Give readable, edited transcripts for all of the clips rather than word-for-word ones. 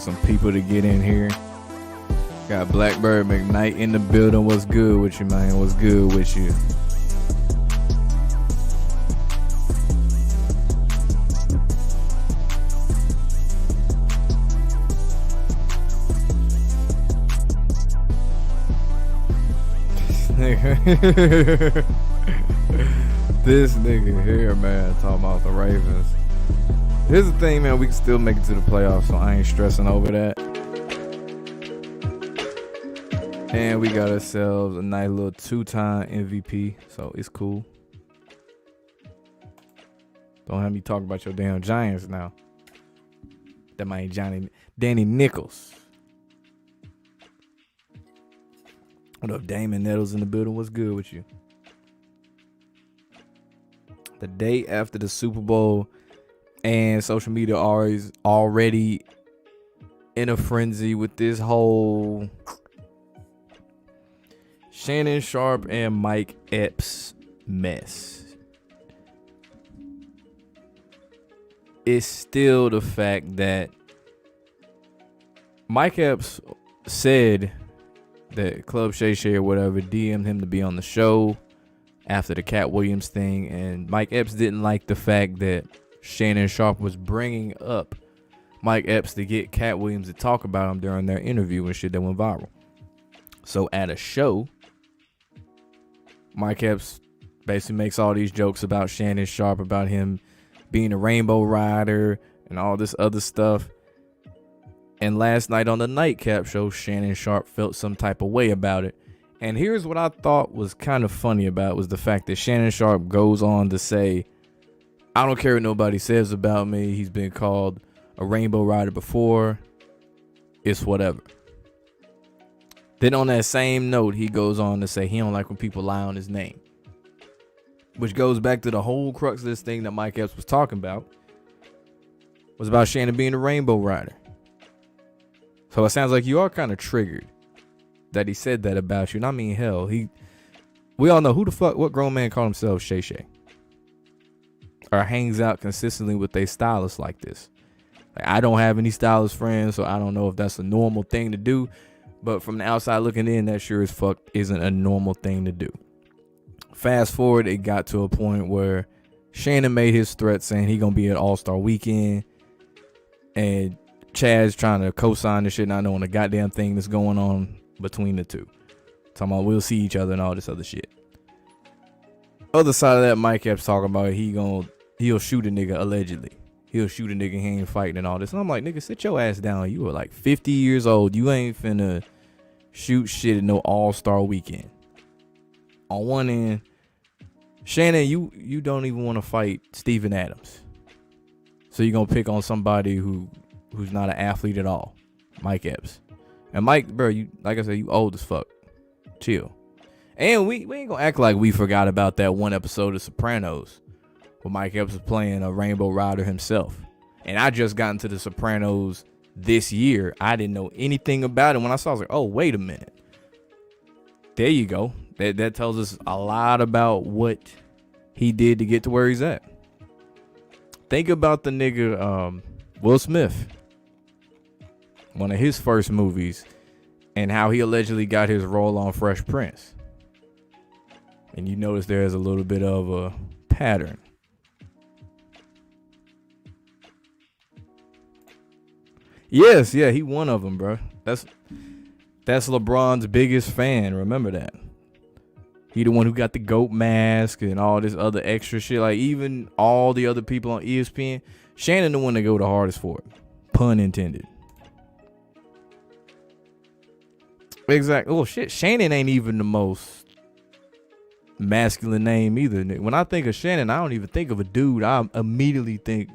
some people to get in here. Got Blackbird McKnight in the building. What's good with you, man? What's good with you? This nigga here, man, talking about the Ravens. Here's the thing, man. We can still make it to the playoffs, so I ain't stressing over that. And we got ourselves a nice little 2-time MVP, so it's cool. Don't have me talk about your damn Giants now. That might ain't Danny Nichols. What up, Damon Nettles in the building? What's good with you? The day after the Super Bowl, and social media already in a frenzy with this whole Shannon, Sharpe, and Mike Epps mess. It's still the fact that Mike Epps said that Club Shay Shay or whatever DM'd him to be on the show after the Cat Williams thing, and Mike Epps didn't like the fact that Shannon Sharpe was bringing up Mike Epps to get Cat Williams to talk about him during their interview and shit that went viral. So at a show, Mike Epps basically makes all these jokes about Shannon Sharpe, about him being a Rainbow Rider and all this other stuff. And last night on the Nightcap show, Shannon Sharpe felt some type of way about it. And here's what I thought was kind of funny about it, was the fact that Shannon Sharpe goes on to say, I don't care what nobody says about me. He's been called a Rainbow Rider before. It's whatever. Then on that same note, he goes on to say he don't like when people lie on his name. Which goes back to the whole crux of this thing that Mike Epps was talking about. Was about Shannon being a Rainbow Rider. So it sounds like you are kind of triggered that he said that about you. And I mean, hell, we all know what grown man call himself Shay Shay. Or hangs out consistently with a stylist like this. Like, I don't have any stylist friends, so I don't know if that's a normal thing to do. But from the outside looking in, that sure as fuck isn't a normal thing to do. Fast forward, it got to a point where Shannon made his threat saying he gonna be at All-Star Weekend. And Chad's trying to co-sign the shit, not knowing the goddamn thing that's going on between the two. Talking about we'll see each other and all this other shit. Other side of that, Mike Epps talking about he'll shoot a nigga allegedly. He'll shoot a nigga, he ain't fighting and all this. And I'm like, nigga, sit your ass down. You are like 50 years old. You ain't finna shoot shit at no All-Star Weekend. On one end, Shannon, you don't even want to fight Steven Adams. So you're gonna pick on somebody who's not an athlete at all. Mike Epps. And Mike, bro, you like I said, you old as fuck. Chill. And we ain't gonna act like we forgot about that one episode of Sopranos where Mike Epps was playing a Rainbow Rider himself. And I just got into the Sopranos this year. I didn't know anything about it. When I saw it, I was like, oh, wait a minute. There you go. That tells us a lot about what he did to get to where he's at. Think about the nigga Will Smith. One of his first movies, and how he allegedly got his role on Fresh Prince. And you notice there's a little bit of a pattern. Yes, yeah, he one of them, bro. That's LeBron's biggest fan. Remember that. He the one who got the GOAT mask and all this other extra shit. Like, even all the other people on ESPN, Shannon the one that go the hardest for it. Pun intended. Exactly. Oh, shit. Shannon ain't even the most masculine name either. When I think of Shannon, I don't even think of a dude. I immediately think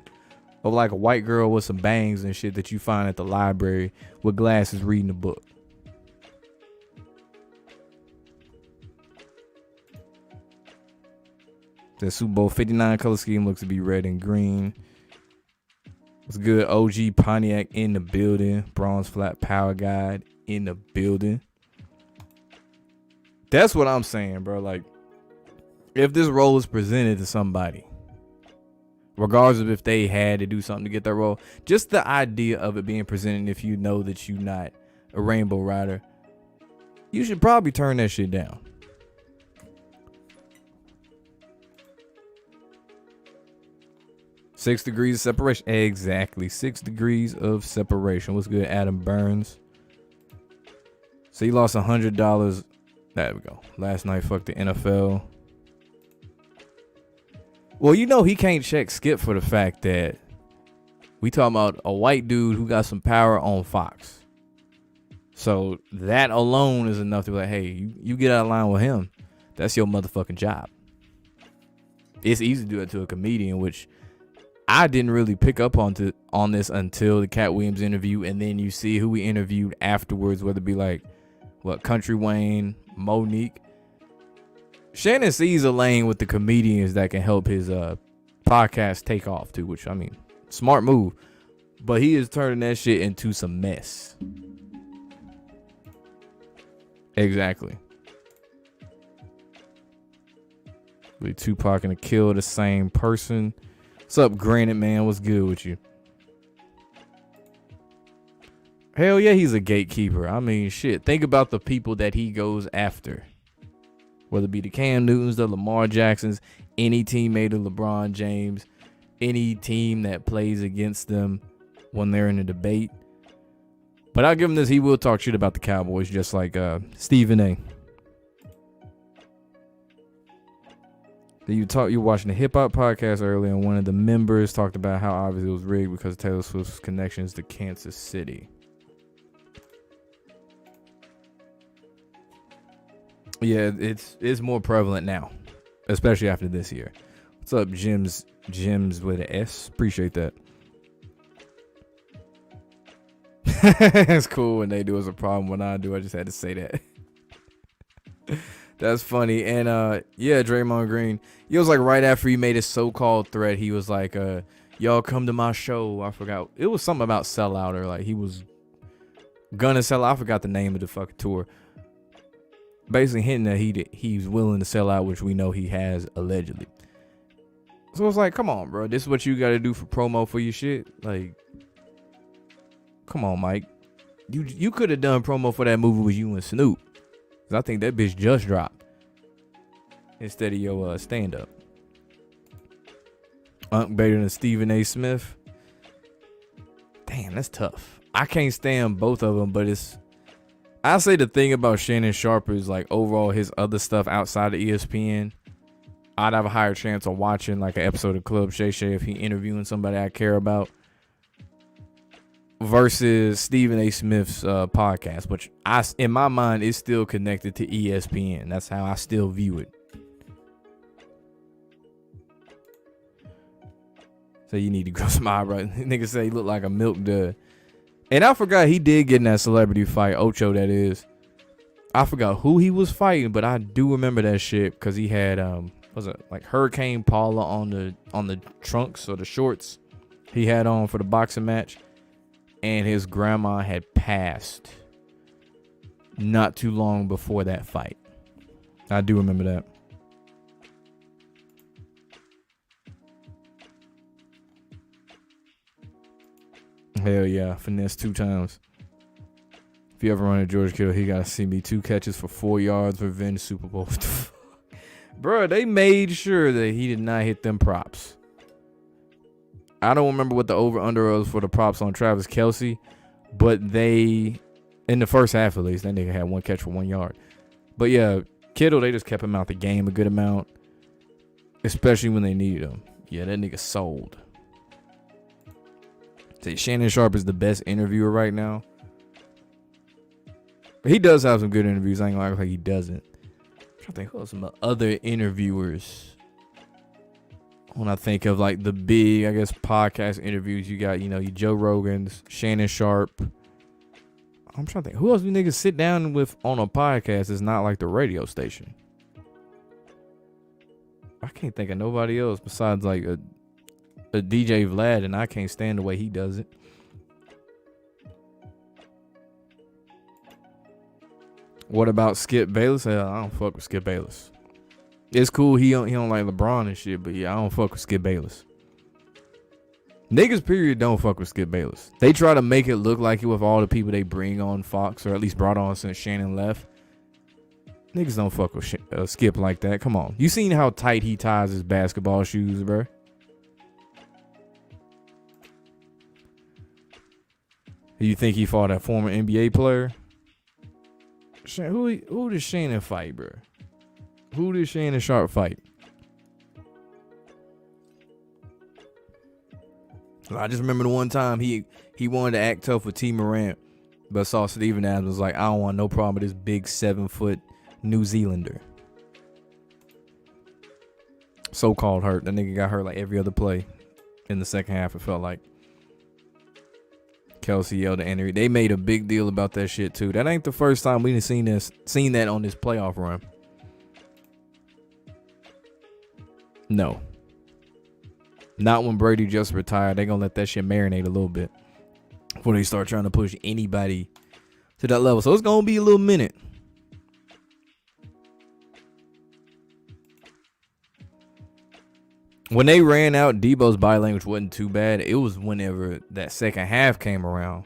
of like a white girl with some bangs and shit that you find at the library with glasses reading a book. The Super Bowl 59 color scheme looks to be red and green. What's good? OG Pontiac in the building. Bronze Flat Power Guide in the building. That's what I'm saying, bro. Like, if this role is presented to somebody, regardless of if they had to do something to get that role. Just the idea of it being presented, if you know that you're not a Rainbow Rider, you should probably turn that shit down. Six degrees of separation. Exactly. 6 degrees of separation. What's good, Adam Burns? So he lost $100. There we go. Last night, fuck the NFL. Well, you know he can't check Skip for the fact that we talking about a white dude who got some power on Fox. So that alone is enough to be like, hey, you get out of line with him. That's your motherfucking job. It's easy to do it to a comedian, which I didn't really pick up on this until the Cat Williams interview, and then you see who we interviewed afterwards, whether it be like, what, Country Wayne, Monique. Shannon sees a lane with the comedians that can help his podcast take off too, which, I mean, smart move. But he is turning that shit into some mess. Exactly. With Tupac and Kill the same person. What's up, Granite Man? What's good with you? Hell yeah, he's a gatekeeper. I mean, shit. Think about the people that he goes after. Whether it be the Cam Newtons, the Lamar Jacksons, any teammate of LeBron James, any team that plays against them when they're in a debate. But I'll give him this. He will talk shit about the Cowboys, just like Stephen A. You were watching the hip hop podcast earlier, and one of the members talked about how obviously it was rigged because of Taylor Swift's connections to Kansas City. Yeah, it's more prevalent now, especially after this year. What's up, Jims with an S? Appreciate that. It's cool when they do. It's a problem when I do. I just had to say that. That's funny. And yeah, Draymond Green. It was like right after he made his so-called threat, he was like, y'all come to my show. I forgot. It was something about sell out, or like he was gonna sell out. I forgot the name of the fucking tour. Basically hinting that he's willing to sell out, which we know he has allegedly. So it's like, come on, bro. This is what you got to do for promo for your shit. Like, come on, Mike. You could have done promo for that movie with you and Snoop. Cause I think that bitch just dropped. Instead of your stand-up. Unc better than Stephen A. Smith. Damn, that's tough. I can't stand both of them, but I say the thing about Shannon Sharpe is like overall his other stuff outside of ESPN, I'd have a higher chance of watching like an episode of Club Shay Shay if he interviewing somebody I care about versus Stephen A. Smith's podcast, which in my mind is still connected to ESPN. That's how I still view it. So you need to grow some eyebrows. Nigga say he look like a milk dud. And I forgot he did get in that celebrity fight, Ocho that is. I forgot who he was fighting, but I do remember that shit because he had was it like Hurricane Paula on the trunks or the shorts he had on for the boxing match, and his grandma had passed not too long before that fight. I do remember that. Hell yeah, finesse 2 times. If you ever run a George Kittle, he gotta see me 2 catches for 4 yards, revenge Super Bowl. Bro, they made sure that he did not hit them props. I don't remember what the over-under was for the props on Travis Kelce, but they, in the first half at least, that nigga had 1 catch for 1 yard. But yeah, Kittle, they just kept him out the game a good amount, especially when they needed him. Yeah, that nigga sold. Say Shannon Sharpe is the best interviewer right now. But he does have some good interviews. I ain't gonna act like he doesn't. I'm trying to think who else some other interviewers. When I think of like the big, I guess, podcast interviews, you got, your Joe Rogans, Shannon Sharpe. I'm trying to think who else we niggas sit down with on a podcast is not like the radio station. I can't think of nobody else besides like a DJ Vlad, and I can't stand the way he does it. What about Skip Bayless? I don't fuck with Skip Bayless. It's cool he don't like LeBron and shit, but yeah, I don't fuck with Skip Bayless. Niggas, period, don't fuck with Skip Bayless. They try to make it look like it with all the people they bring on Fox, or at least brought on since Shannon left. Niggas don't fuck with Skip like that. Come on. You seen how tight he ties his basketball shoes, bro? You think he fought a former NBA player? Who did Shannon fight, bro? Who did Shannon Sharpe fight? I just remember the one time he wanted to act tough with T. Morant, but saw Steven Adams was like, I don't want no problem with this big 7-foot New Zealander. So-called hurt. That nigga got hurt like every other play in the second half, it felt like. Kelsey yelled at Henry. They made a big deal about that shit too. That ain't the first time we done seen that on this playoff run. No. Not when Brady just retired. They gonna let that shit marinate a little bit before they start trying to push anybody to that level. So it's gonna be a little minute. When they ran out, Debo's body language wasn't too bad. It was whenever that second half came around.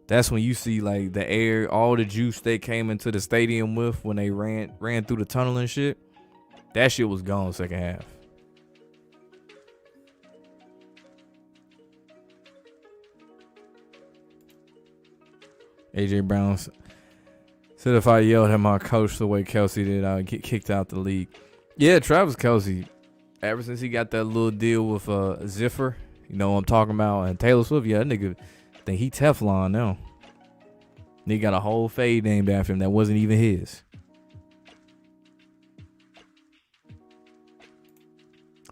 That's when you see like the air, all the juice they came into the stadium with when they ran through the tunnel and shit. That shit was gone second half. AJ Brown said if I yelled at my coach the way Kelsey did, I'd get kicked out the league. Yeah, Travis Kelsey, ever since he got that little deal with Ziffer, you know what I'm talking about, and Taylor Swift, yeah, that nigga think he Teflon now. Nigga got a whole fade named after him that wasn't even his.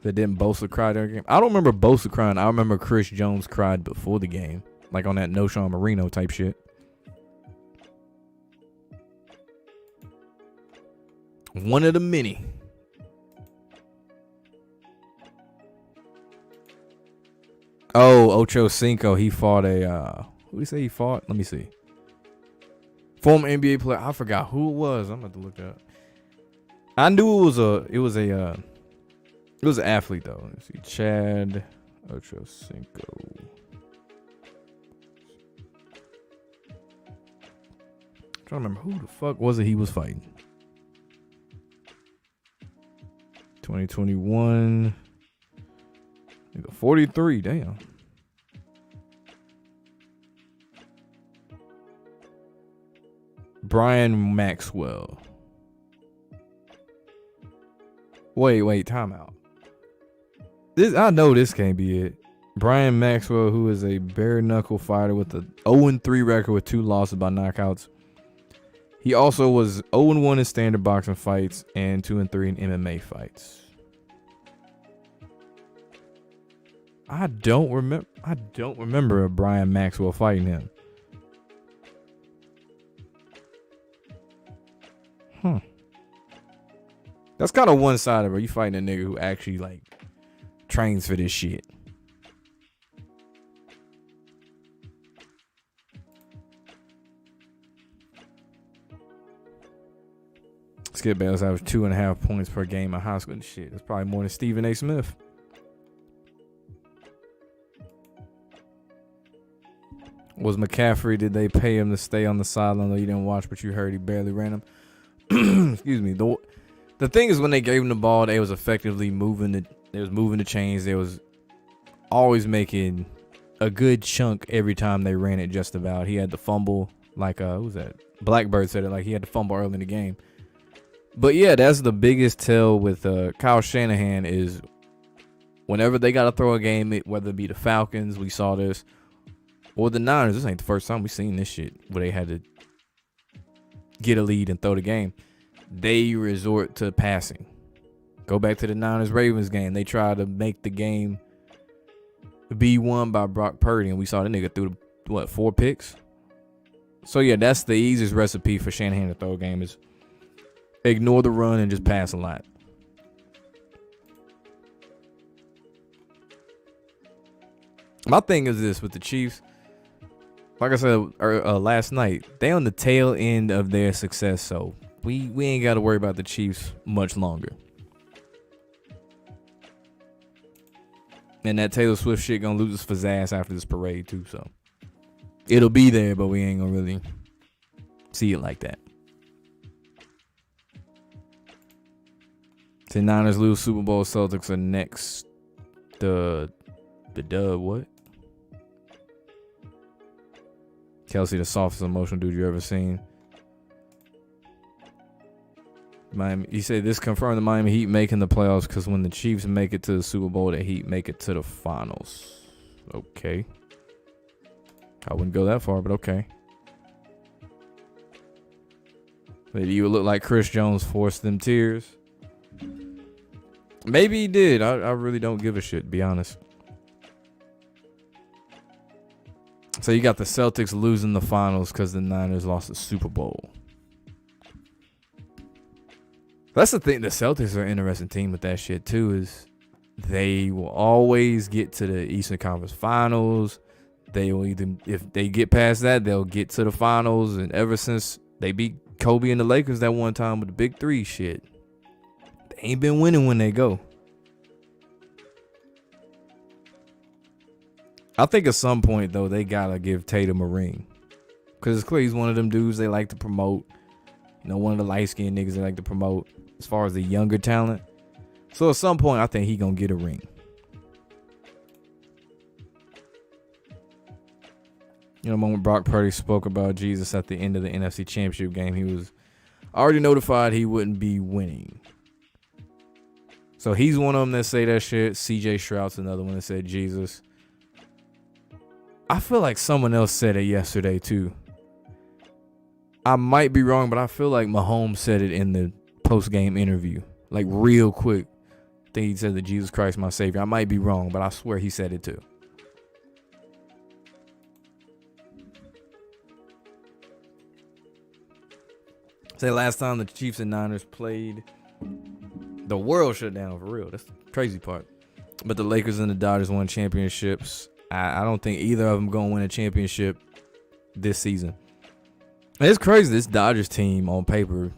That didn't Bosa cry during the game. I don't remember Bosa crying. I remember Chris Jones cried before the game, like on that No Sean Marino type shit. One of the many. Oh, Ocho Cinco. He fought a who did he say he fought? Let me see. Former NBA player. I forgot who it was. I'm about to look that up. I knew it was an athlete though. Let's see. Chad Ocho Cinco. I'm trying to remember who the fuck was it he was fighting. 2021. 43, damn. Brian Maxwell. Wait, timeout. I know this can't be it. Brian Maxwell, who is a bare knuckle fighter with a 0-3 record with 2 losses by knockouts. He also was 0-1 in standard boxing fights and 2-3 in MMA fights. I don't remember Brian Maxwell fighting him. That's kind of one-sided, bro. You fighting a nigga who actually like trains for this shit. Skip Bayless averaged 2.5 points per game in high school. Shit, that's probably more than Stephen A. Smith. Was McCaffrey, did they pay him to stay on the sideline though you didn't watch, but you heard he barely ran him? Excuse me. The thing is, when they gave him the ball, they was effectively moving the chains. They was always making a good chunk every time they ran it just about. He had the fumble, like who was that? Blackbird said it, like he had to fumble early in the game. But yeah, that's the biggest tell with Kyle Shanahan is whenever they got to throw a game, whether it be the Falcons, we saw this, or the Niners. This ain't the first time we seen this shit where they had to get a lead and throw the game. They resort to passing. Go back to the Niners-Ravens game. They try to make the game be won by Brock Purdy, and we saw the nigga threw 4 picks? So yeah, that's the easiest recipe for Shanahan to throw a game is ignore the run and just pass a lot. My thing is this with the Chiefs. Like I said last night, they on the tail end of their success, so we ain't got to worry about the Chiefs much longer. And that Taylor Swift shit gonna lose its pizzazz after this parade too. So it'll be there, but we ain't gonna really see it like that. The Niners lose Super Bowl. Celtics are next. The dub. What? Kelsey, the softest emotional dude you ever seen. Miami. He said this confirmed the Miami Heat making the playoffs because when the Chiefs make it to the Super Bowl, the Heat make it to the finals. Okay. I wouldn't go that far, but okay. Maybe you would look like Chris Jones forced them tears. Maybe he did. I really don't give a shit, to be honest. So you got the Celtics losing the finals because the Niners lost the Super Bowl. That's the thing. The Celtics are an interesting team with that shit too. Is they will always get to the Eastern Conference Finals. They will either, if they get past that, they'll get to the finals. And ever since they beat Kobe and the Lakers that one time with the Big Three shit, they ain't been winning when they go. I think at some point though they gotta give Tatum a ring, because it's clear he's one of them dudes they like to promote. You know, one of the light-skinned niggas they like to promote as far as the younger talent. So at some point, I think he gonna get a ring. You know, the moment Brock Purdy spoke about Jesus at the end of the NFC Championship game, he was already notified he wouldn't be winning. So he's one of them that say that shit. CJ Stroud's another one that said Jesus. I feel like someone else said it yesterday too. I might be wrong, but I feel like Mahomes said it in the post-game interview. Like real quick. I think he said that Jesus Christ my Savior. I might be wrong, but I swear he said it too. Say last time the Chiefs and Niners played, the world shut down for real. That's the crazy part. But the Lakers and the Dodgers won championships. I don't think either of them going to win a championship this season. It's crazy. This Dodgers team on paper,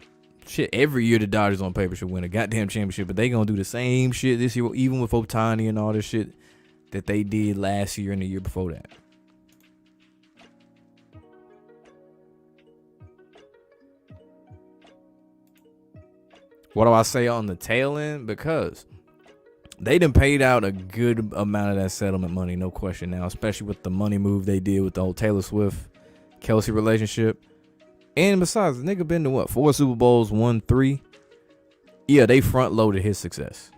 shit, every year the Dodgers on paper should win a goddamn championship, but they going to do the same shit this year, even with Ohtani and all this shit that they did last year and the year before that. What do I say on the tail end? Because they done paid out a good amount of that settlement money, no question now, especially with the money move they did with the whole Taylor Swift Kelsey relationship. And besides, the nigga been to what, 4 Super Bowls, won 3. Yeah, they front loaded his success.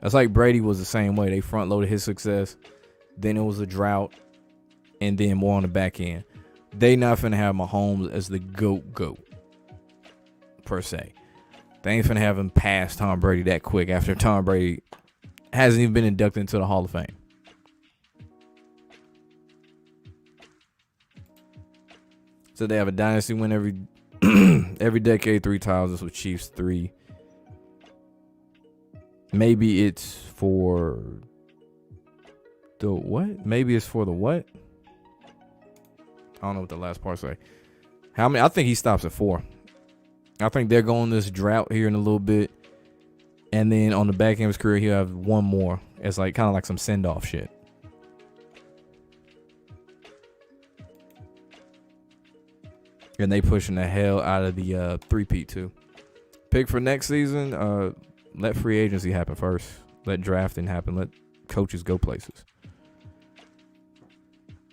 That's like Brady was the same way. They front loaded his success. Then it was a drought, and then more on the back end. They not finna have Mahomes as the GOAT per se. They ain't finna have him pass Tom Brady that quick after Tom Brady hasn't even been inducted into the Hall of Fame. So they have a dynasty win every decade 3 times. This was Chiefs 3. Maybe it's for the what? Maybe it's for the what? I don't know what the last part say. How many? I think he stops at 4. I think they're going this drought here in a little bit. And then on the back end of his career, he'll have one more. It's like kind of like some send-off shit. And they pushing the hell out of the 3-peat too. Pick for next season, let free agency happen first. Let drafting happen. Let coaches go places.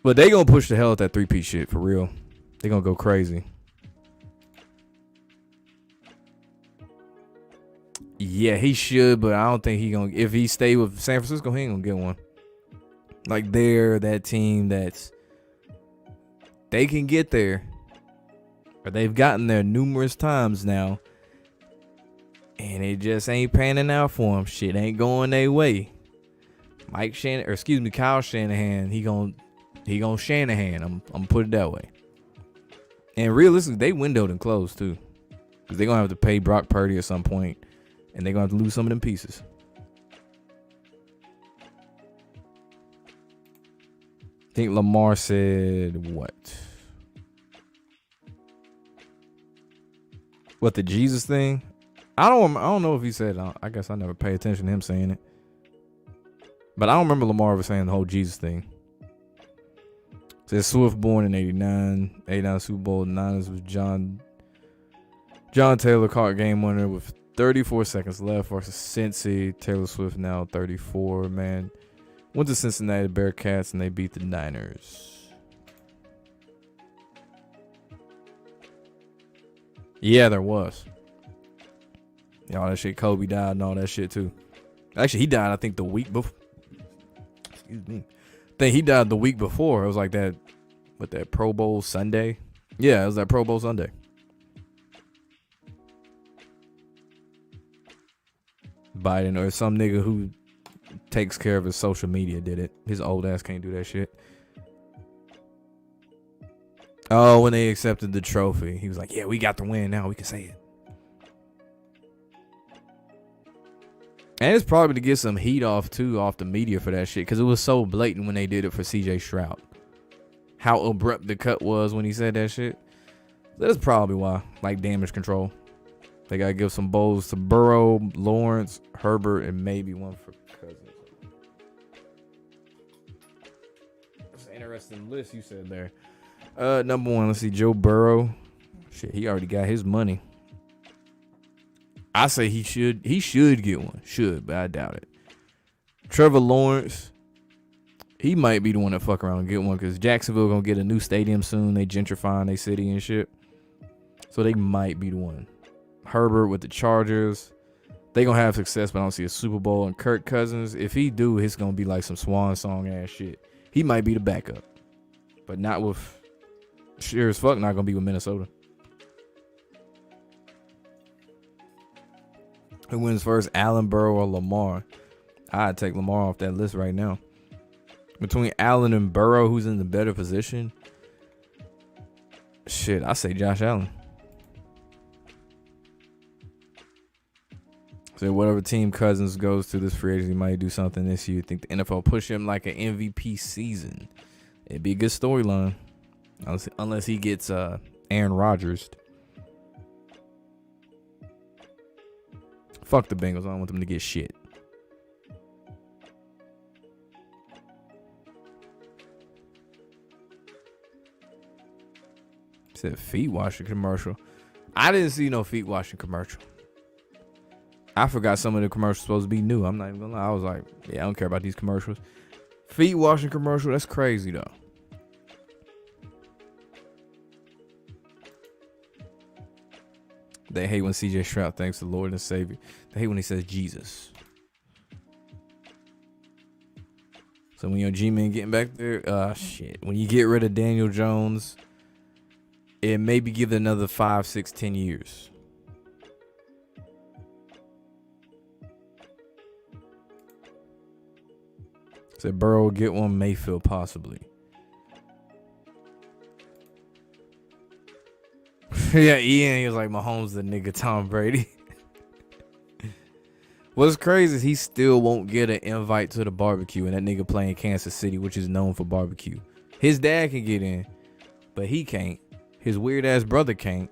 But they gonna push the hell at that 3-peat shit for real. They gonna go crazy. Yeah, he should, but I don't think he gonna. If he stay with San Francisco, he ain't gonna get one. Like they're that team that's they can get there, or they've gotten there numerous times now, and it just ain't panning out for them. Shit ain't going their way. Kyle Shanahan, he gonna Shanahan. I'm put it that way. And realistically, they windowed and closed too, because they're gonna have to pay Brock Purdy at some point. And they're going to have to lose some of them pieces. I think Lamar said what? What, the Jesus thing? I don't know if he said it. I guess I never pay attention to him saying it. But I don't remember Lamar ever saying the whole Jesus thing. Says Swift born in 89. 89 Super Bowl. Niners was John Taylor caught game winner with 34 seconds left versus Cincy. Taylor Swift now 34, man. Went to Cincinnati Bearcats and they beat the Niners. Yeah, there was. All that shit. Kobe died and all that shit too. Actually, he died, I think, the week before. Excuse me. I think he died the week before. It was like that, with that Pro Bowl Sunday. Yeah, it was that Pro Bowl Sunday. Biden or some nigga who takes care of his social media did it. His old ass can't do that shit. Oh, when they accepted the trophy, he was like, yeah, we got the win now. We can say it. And it's probably to get some heat off, too, off the media for that shit. Because it was so blatant when they did it for C.J. Stroud. How abrupt the cut was when he said that shit. That's probably why. Like damage control. They got to give some bowls to Burrow, Lawrence, Herbert, and maybe one for Cousins. That's an interesting list you said there. Number one, let's see, Joe Burrow. Shit, he already got his money. I say he should get one. Should, but I doubt it. Trevor Lawrence, he might be the one that fuck around and get one because Jacksonville gonna get a new stadium soon. They gentrifying their city and shit. So they might be the one. Herbert with the Chargers. They gonna have success, but I don't see a Super Bowl. And Kirk Cousins, if he do, it's gonna be like some swan song ass shit. He might be the backup. But not with, sure as fuck, not gonna be with Minnesota. Who wins first, Allen, Burrow, or Lamar? I'd take Lamar off that list right now. Between Allen and Burrow, who's in the better position? Shit, I say Josh Allen. So whatever team Cousins goes to this free agency, might do something this year. Think the NFL push him like an MVP season. It'd be a good storyline. Unless he gets Aaron Rodgers. Fuck the Bengals. I don't want them to get shit. Said feet washing commercial. I didn't see no feet washing commercial. I forgot some of the commercials supposed to be new. I'm not even gonna lie. I was like, yeah, I don't care about these commercials. Feet washing commercial, that's crazy though. They hate when CJ Stroud thanks the Lord and Savior. They hate when he says Jesus. So when your G-Man getting back there, shit. When you get rid of Daniel Jones, it maybe give it another 5, 6, 10 years. Said Burrow will get one, Mayfield possibly. Yeah, Ian, he was like, Mahomes the nigga Tom Brady. What's crazy is he still won't get an invite to the barbecue, and that nigga playing Kansas City, which is known for barbecue. His dad can get in, but he can't. His weird ass brother can't.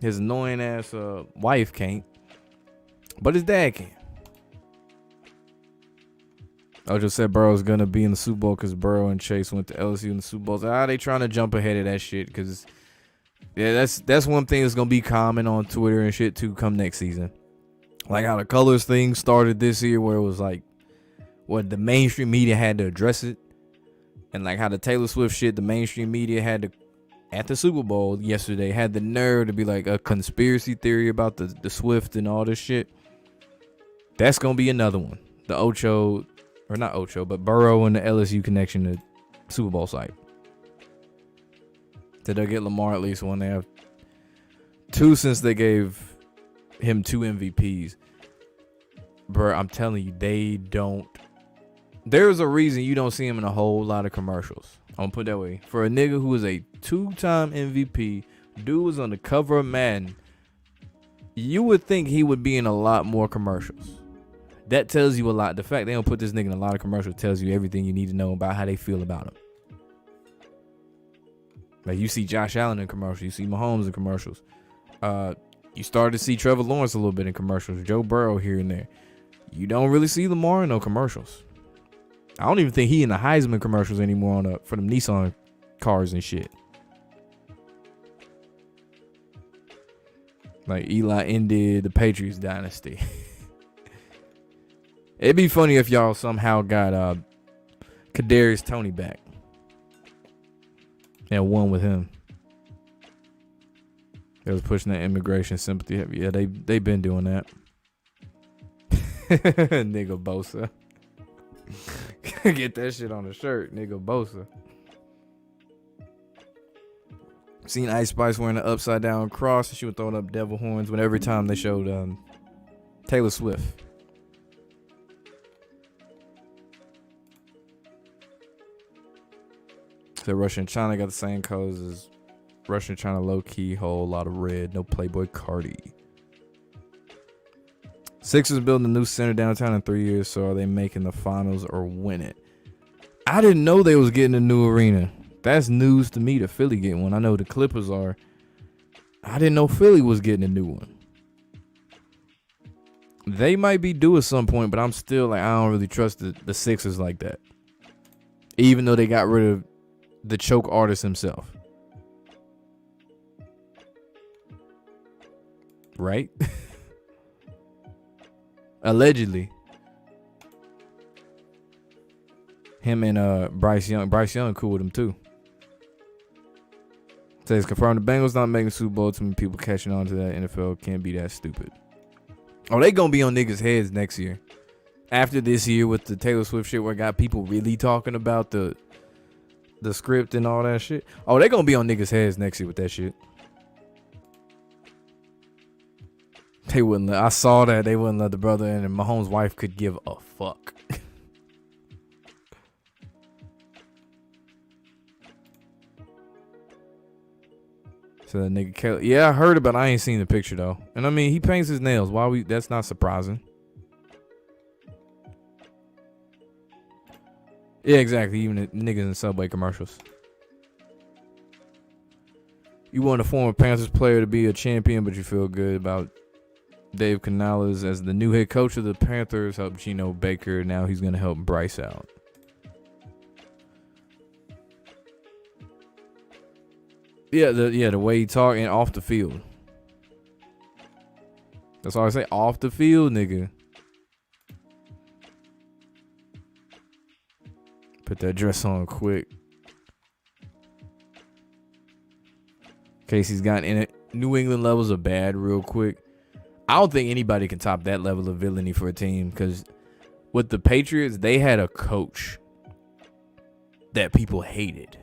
His annoying ass wife can't. But his dad can. I just said Burrow's gonna be in the Super Bowl because Burrow and Chase went to LSU in the Super Bowl. So, they trying to jump ahead of that shit because yeah, that's one thing that's gonna be common on Twitter and shit too come next season. Like how the colors thing started this year, where it was like, what the mainstream media had to address it, and like how the Taylor Swift shit, the mainstream media had to, at the Super Bowl yesterday, had the nerve to be like a conspiracy theory about the Swift and all this shit. That's gonna be another one. The Ocho, or not Ocho, but Burrow and the LSU connection to Super Bowl site. Did they get Lamar at least one? They have 2 since they gave him 2 MVPs. Bro, I'm telling you, they don't. There's a reason you don't see him in a whole lot of commercials. I'm gonna put it that way. For a nigga who is a 2-time MVP, dude was on the cover of Madden, you would think he would be in a lot more commercials. That tells you a lot. The fact they don't put this nigga in a lot of commercials tells you everything you need to know about how they feel about him. Like you see Josh Allen in commercials, you see Mahomes in commercials. You started to see Trevor Lawrence a little bit in commercials, Joe Burrow here and there. You don't really see Lamar in no commercials. I don't even think he in the Heisman commercials anymore for them Nissan cars and shit. Like Eli ended the Patriots dynasty. It'd be funny if y'all somehow got Kadarius Toney back and won with him. They was pushing that immigration sympathy. Yeah, they been doing that. Nigga Bosa. Get that shit on the shirt, nigga Bosa. Seen Ice Spice wearing an upside down cross, and she was throwing up devil horns when every time they showed Taylor Swift. So Russia and China got the same colors as Russia and China, low key, whole lot of red, no Playboy Cardi. Sixers building a new center downtown in 3 years, so are they making the finals or win it? I didn't know they was getting a new arena. That's news to me, to Philly getting one. I know the Clippers are. I didn't know Philly was getting a new one. They might be due at some point, but I'm still like, I don't really trust the Sixers like that. Even though they got rid of the choke artist himself. Right? Allegedly. Him and Bryce Young. Bryce Young cool with him too. Says confirmed the Bengals not making Super Bowl. Too many people catching on to that. NFL can't be that stupid. Oh, they gonna be on niggas' heads next year. After this year with the Taylor Swift shit where I got people really talking about the script and all that shit. Oh, they gonna be on niggas' heads next year with that shit. They wouldn't let, I saw that they wouldn't let the brother in, and Mahomes' wife could give a fuck. So that nigga Kelly, yeah, I heard about it. I ain't seen the picture though. And I mean, he paints his nails. That's not surprising. Yeah, exactly. Even the niggas in Subway commercials. You want a former Panthers player to be a champion, but you feel good about Dave Canales as the new head coach of the Panthers. Help Geno Baker. Now he's going to help Bryce out. Yeah, the way he talk and off the field. That's all I say. Off the field, nigga. Put that dress on quick. Casey's gotten in it. New England levels are bad real quick. I don't think anybody can top that level of villainy for a team, because with the Patriots, they had a coach that people hated.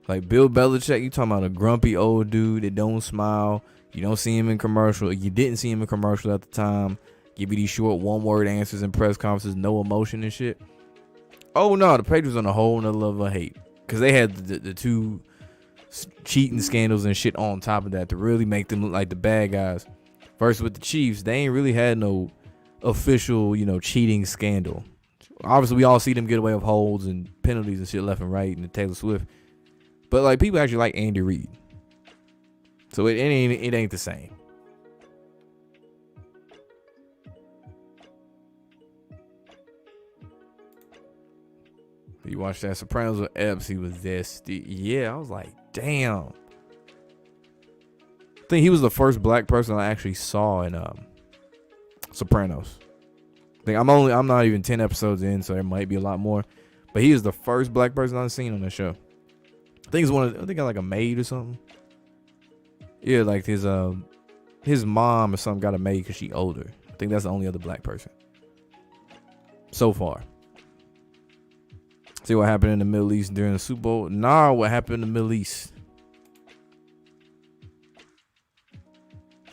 Like Bill Belichick, you talking about a grumpy old dude that don't smile. You don't see him in commercial. You didn't see him in commercial at the time. Give you these short one-word answers in press conferences, no emotion and shit. Oh no, the Patriots on a whole nother level of hate, because they had the two cheating scandals and shit on top of that to really make them look like the bad guys. First with the Chiefs, they ain't really had no official, cheating scandal. Obviously, we all see them get away with holds and penalties and shit left and right, and the Taylor Swift. But like, people actually like Andy Reid, so it ain't the same. You watched that Sopranos with Epps, he was this. Yeah, I was like, damn. I think he was the first black person I actually saw in Sopranos. I think I'm not even 10 episodes in, so there might be a lot more. But he is the first black person I've seen on the show. I think it's like a maid or something. Yeah, like his mom or something got a maid because she older. I think that's the only other black person so far. See what happened in the Middle East during the Super Bowl? Nah, what happened in the Middle East?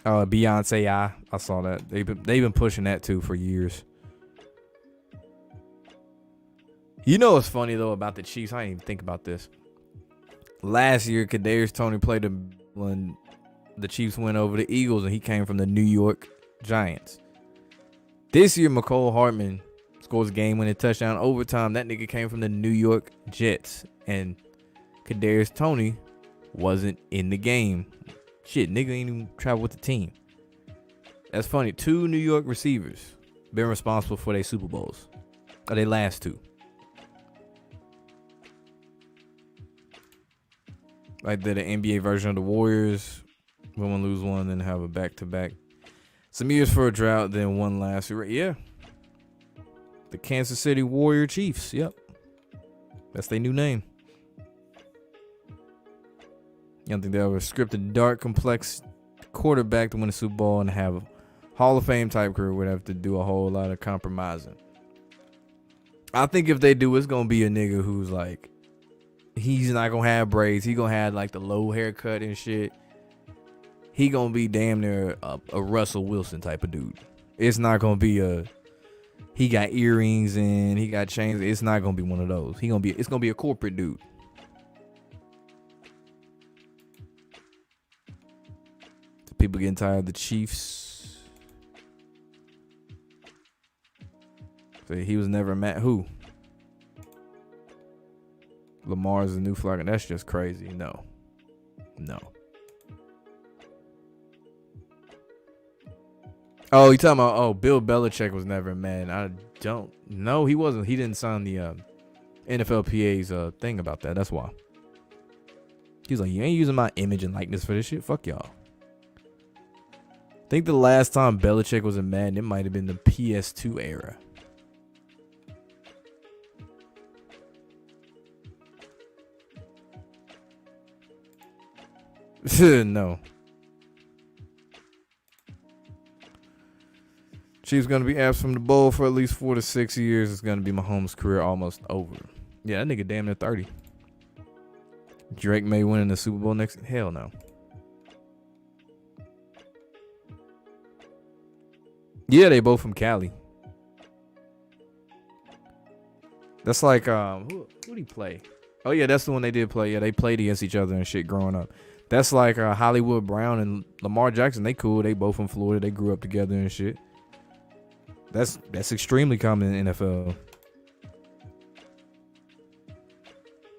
Beyonce, I saw that. They've been pushing that too for years. You know what's funny though about the Chiefs? I didn't even think about this. Last year, Kadarius Toney played when the Chiefs went over the Eagles, and he came from the New York Giants. This year, McCole Hardman scores a game-winning touchdown overtime. That nigga came from the New York Jets, and Kadarius Toney wasn't in the game. Shit, nigga ain't even travel with the team. That's funny. 2 New York receivers been responsible for their Super Bowls. Or they last two. Like the NBA version of the Warriors. Win one, lose one, then have a back-to-back. Some years for a drought, then one last year. Yeah. The Kansas City Warrior Chiefs. Yep. That's their new name. You don't think they have a scripted, dark, complex quarterback to win a Super Bowl and have a Hall of Fame type career would have to do a whole lot of compromising. I think if they do, it's going to be a nigga who's like, he's not going to have braids. He going to have like the low haircut and shit. He going to be damn near a Russell Wilson type of dude. It's not going to be he got earrings and he got chains. It's not going to be one of those. It's going to be a corporate dude. People getting tired of the Chiefs. So he was never mad. Who? Lamar's the new flock. That's just crazy. No. Oh, you talking about? Bill Belichick was never mad. I don't know. He wasn't. He didn't sign the NFLPA's thing about that. That's why. He's like, you ain't using my image and likeness for this shit. Fuck y'all. I think the last time Belichick was in Madden, it might have been the PS2 era. No. Chiefs going to be absent from the bowl for at least 4 to 6 years. It's going to be Mahomes' career almost over. Yeah, that nigga damn near 30. Drake may win in the Super Bowl next. Hell no. Yeah, they both from Cali. That's like who'd he play? Oh yeah, that's the one they did play. Yeah, they played against each other and shit growing up. That's like Hollywood Brown and Lamar Jackson. They cool. They both from Florida. They grew up together and shit. That's extremely common in the NFL.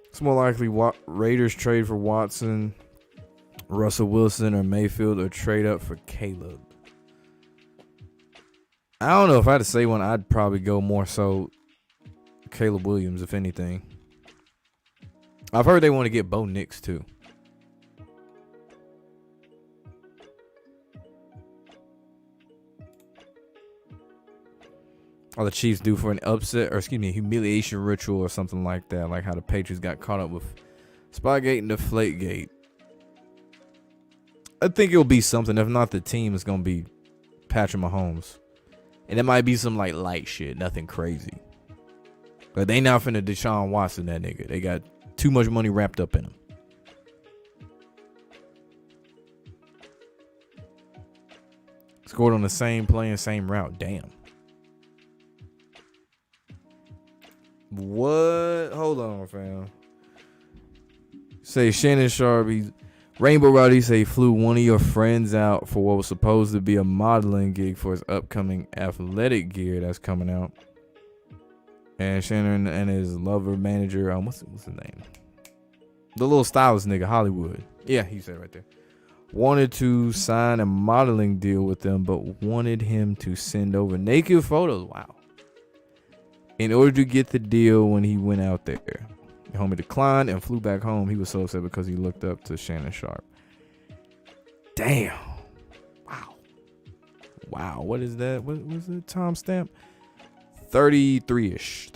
It's more likely Raiders trade for Watson, Russell Wilson, or Mayfield, or trade up for Caleb. I don't know if I had to say one. I'd probably go more so Caleb Williams, if anything. I've heard they want to get Bo Nix too. Are the Chiefs due for an upset, or excuse me, humiliation ritual or something like that? Like how the Patriots got caught up with Spygate and Deflategate. I think it'll be something. If not, the team is gonna be Patrick Mahomes. And it might be some like light shit, nothing crazy. But they not finna Deshaun Watson that nigga. They got too much money wrapped up in him. Scored on the same play and same route. Damn. What? Hold on, fam. Say Shannon Sharpe, Rainbow Roddy say flew one of your friends out for what was supposed to be a modeling gig for his upcoming athletic gear that's coming out. And Shannon and his lover manager, what's his name? The little stylist nigga, Hollywood. Yeah, he said it right there. Wanted to sign a modeling deal with them, but wanted him to send over naked photos. Wow. In order to get the deal when he went out there. The homie declined and flew back home. He was so upset because he looked up to Shannon Sharpe. Damn. Wow. What is that? What was the timestamp? 33-ish.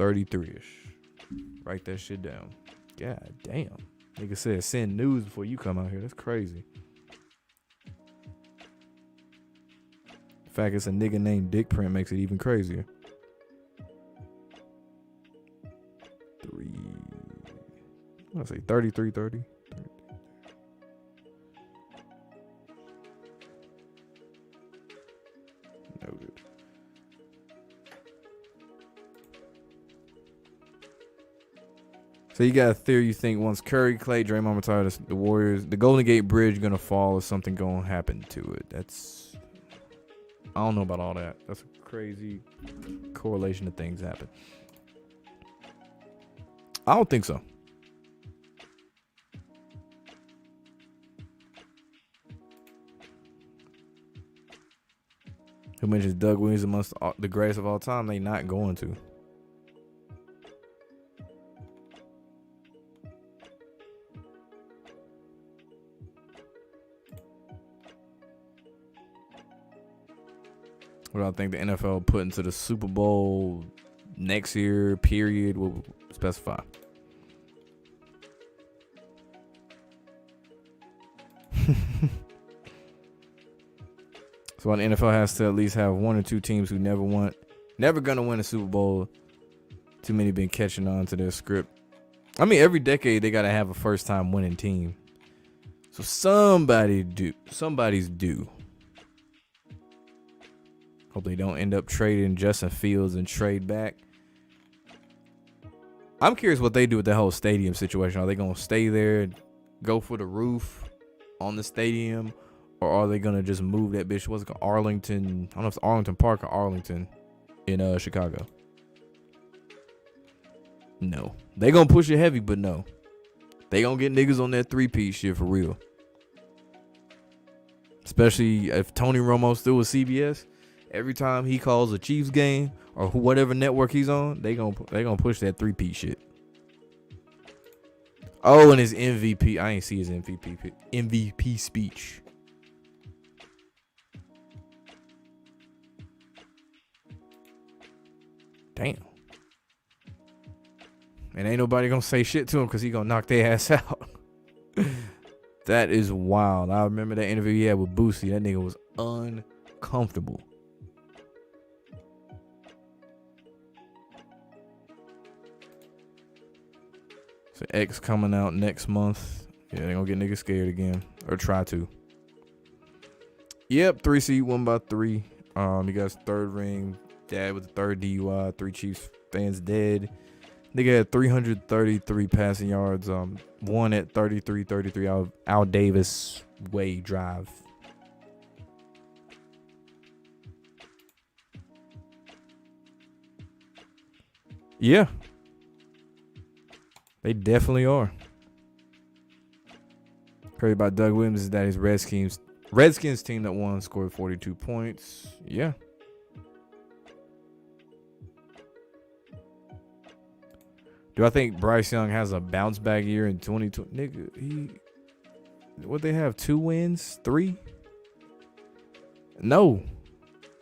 Write that shit down. God damn. Nigga said send news before you come out here. That's crazy. The fact it's a nigga named Dick Print makes it even crazier. I say 3330. Noted. So you got a theory you think once Curry, Clay, Draymond retire, the Warriors, the Golden Gate Bridge gonna fall or something gonna happen to it. I don't know about all that. That's a crazy correlation of things happen. I don't think so. Who mentions Doug Williams amongst the greatest of all time? They not going to. What do I think the NFL put into the Super Bowl next year? Period. Will specify. So the NFL has to at least have one or two teams who never gonna win a Super Bowl. Too many been catching on to their script. I mean, every decade they gotta have a first time winning team. So somebody's due. Hope they don't end up trading Justin Fields and trade back. I'm curious what they do with the whole stadium situation. Are they gonna stay there, go for the roof on the stadium, or are they gonna just move that bitch? What's it called? Arlington? I don't know if it's Arlington Park or Arlington in Chicago. No, they gonna push it heavy, but no, they gonna get niggas on that 3-piece shit for real. Especially if Tony Romo's still with CBS. Every time he calls a Chiefs game or whatever network he's on, they gonna push that 3-piece shit. Oh, and his MVP. I ain't see his MVP speech. Damn. And ain't nobody gonna say shit to him because he gonna knock their ass out. That is wild. I remember that interview he had with Boosie. That nigga was uncomfortable. So X coming out next month. Yeah, they gonna get niggas scared again. Or try to. Yep, 3 seed, 1 by 3. You guys third ring. Dad with the third DUI. 3 Chiefs fans dead. Nigga had 333 passing yards. One at 33 Al Davis Way Drive. Yeah. They definitely are. Crazy about Doug Williams is that his Redskins team that won scored 42 points. Yeah. Do I think Bryce Young has a bounce back year in 2020? Nigga, what they have? 2 wins? 3? No.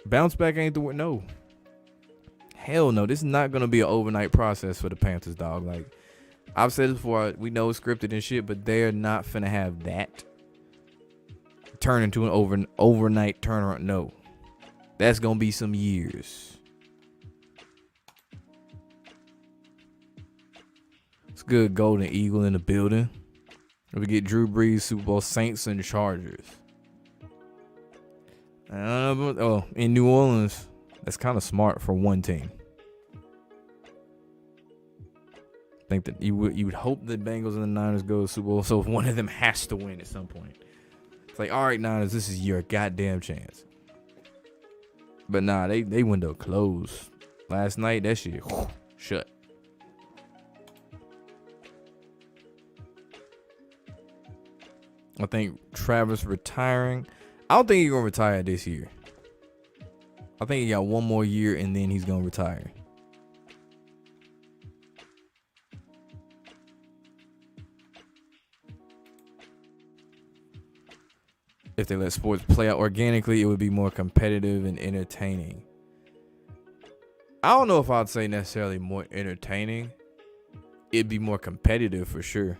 Bounce back ain't the word. No. Hell no. This is not going to be an overnight process for the Panthers, dog. Like, I've said this before. We know it's scripted and shit, but they're not finna have that turn into an overnight turnaround. No. That's going to be some years. It's good. Golden Eagle in the building. We get Drew Brees, Super Bowl, Saints and Chargers. In New Orleans, that's kind of smart for one team. I think that you would hope the Bengals and the Niners go to the Super Bowl, so if one of them has to win at some point. It's like, all right, Niners, this is your goddamn chance. But nah, they window closed. Last night, that shit shut. I think Travis retiring. I don't think he's going to retire this year. I think he got one more year and then he's going to retire. If they let sports play out organically, it would be more competitive and entertaining. I don't know if I'd say necessarily more entertaining. It'd be more competitive for sure.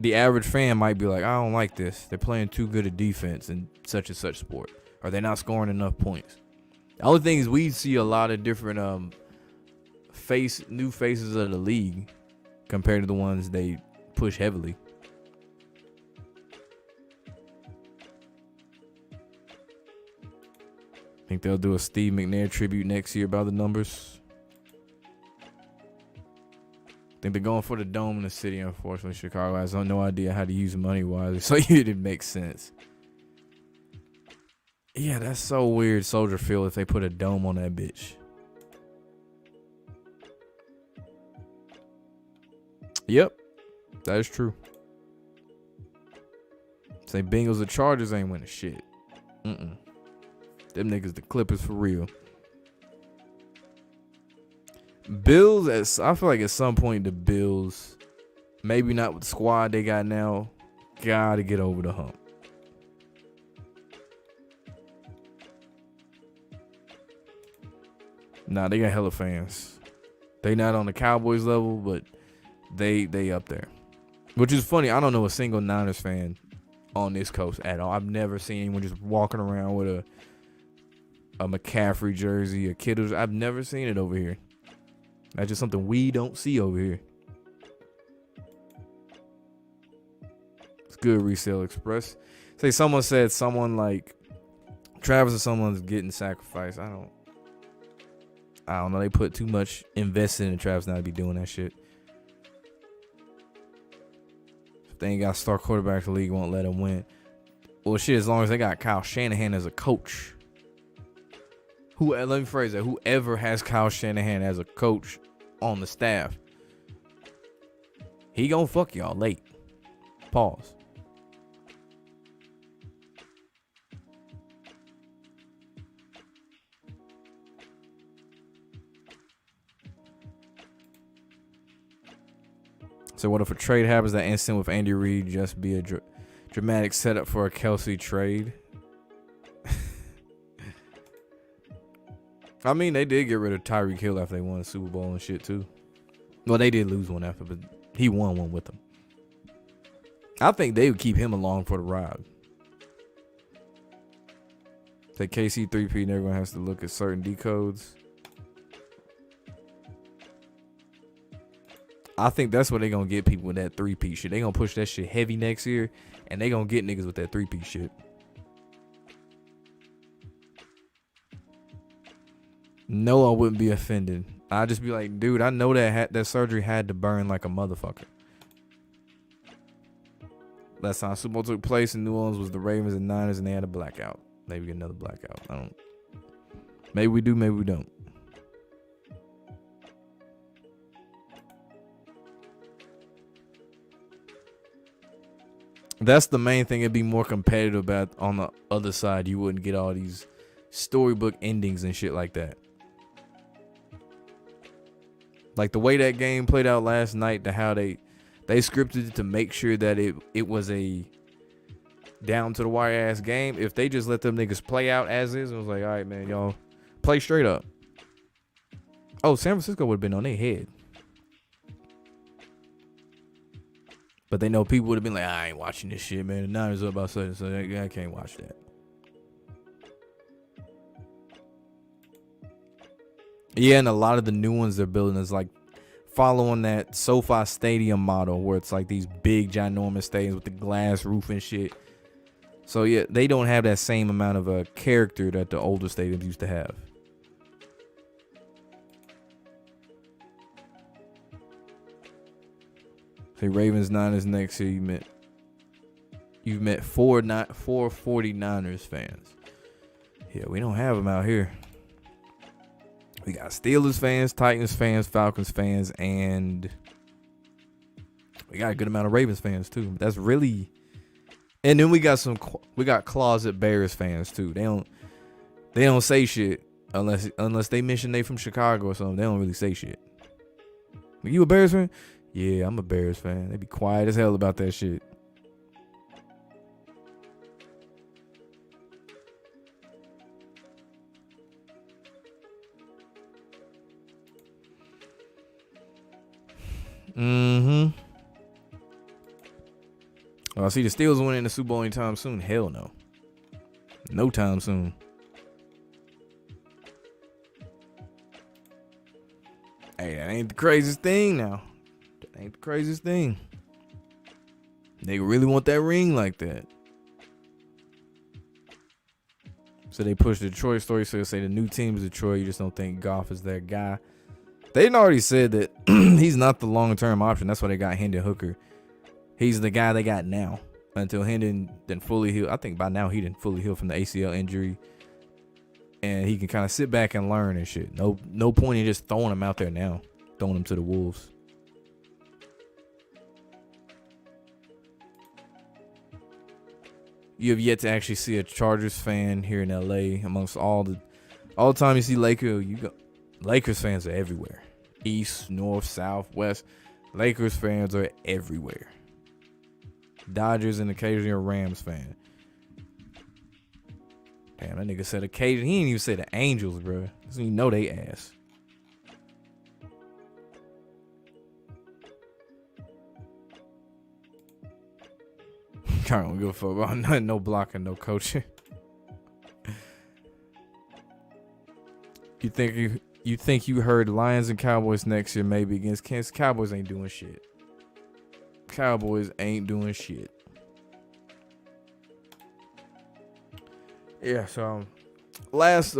The average fan might be like, I don't like this. They're playing too good a defense in such and such sport. Or they're not scoring enough points. The only thing is we see a lot of different new faces of the league compared to the ones they push heavily. Think they'll do a Steve McNair tribute next year about the numbers. Think they're going for the dome in the city. Unfortunately, Chicago has no idea how to use money wisely, so it makes sense. Yeah, that's so weird, Soldier Field, if they put a dome on that bitch. Yep, that is true. Say Bengals or Chargers ain't winning shit. Them niggas the Clippers for real. Bills, I feel like at some point the Bills, maybe not with the squad they got now, gotta get over the hump. Nah, they got hella fans. They not on the Cowboys level, but they up there. Which is funny. I don't know a single Niners fan on this coast at all. I've never seen anyone just walking around with a McCaffrey jersey, a Kittles. I've never seen it over here. That's just something we don't see over here. It's good, Resale Express. Say someone said someone like Travis or someone's getting sacrificed. I don't know. They put too much invested in Travis not to be doing that shit. If they ain't got star quarterback, the league won't let them win. Well, shit, as long as they got Kyle Shanahan as a coach. Let me phrase that. Whoever has Kyle Shanahan as a coach on the staff, he gonna fuck y'all late. Pause. So what if a trade happens that instant with Andy Reid just be a dramatic setup for a Kelsey trade? I mean, they did get rid of Tyreek Hill after they won the Super Bowl and shit too. Well, they did lose one after, but he won one with them. I think they would keep him along for the ride. Say KC 3P and everyone has to look at certain decodes. I think that's where they gonna get people with that 3P shit. They gonna push that shit heavy next year, and they gonna get niggas with that 3P shit. No, I wouldn't be offended. I'd just be like, dude, I know that surgery had to burn like a motherfucker. Last time Super Bowl took place in New Orleans was the Ravens and Niners, and they had a blackout. Maybe get another blackout. Maybe we do, maybe we don't. That's the main thing. It'd be more competitive about on the other side. You wouldn't get all these storybook endings and shit like that. Like the way that game played out last night, to how they scripted it to make sure that it was a down to the wire ass game. If they just let them niggas play out as is, it was like, all right, man, y'all play straight up. Oh, San Francisco would have been on their head. But they know people would have been like, I ain't watching this shit, man. The Niners up about such and such. I can't watch that. Yeah, and a lot of the new ones they're building is like following that SoFi Stadium model, where it's like these big, ginormous stadiums with the glass roof and shit. So yeah, they don't have that same amount of a character that the older stadiums used to have. Say Ravens Niners next year. You've met four 49ers fans. Yeah, we don't have them out here. We got Steelers fans, Titans fans, Falcons fans, and we got a good amount of Ravens fans too. That's really, and then we got closet Bears fans too. They don't say shit unless they mention they from Chicago or something. They don't really say shit. Like, you a Bears fan? Yeah, I'm a Bears fan. They be quiet as hell about that shit. Oh, see, the Steelers winning the Super Bowl anytime soon? Hell no. No time soon. Hey, that ain't the craziest thing now. That ain't the craziest thing. They really want that ring like that. So they push the Detroit story. So they say the new team is Detroit. You just don't think Goff is their guy. They already said that he's not the long-term option. That's why they got Hendon Hooker. He's the guy they got now until Hendon then fully heal. I think by now he didn't fully heal from the ACL injury, and he can kind of sit back and learn and shit. No point in just throwing him out there now, throwing him to the Wolves. You have yet to actually see a Chargers fan here in LA. Amongst all the time you see Lakers fans are everywhere. East, north, south, west. Lakers fans are everywhere. Dodgers and occasionally a Rams fan. Damn, that nigga said occasionally. He didn't even say the Angels, bro. Doesn't even know they ass. I don't give a fuck about nothing, no blocking, no coaching. You think you heard Lions and Cowboys next year maybe against Kansas? Cowboys ain't doing shit. Cowboys ain't doing shit. Yeah, so last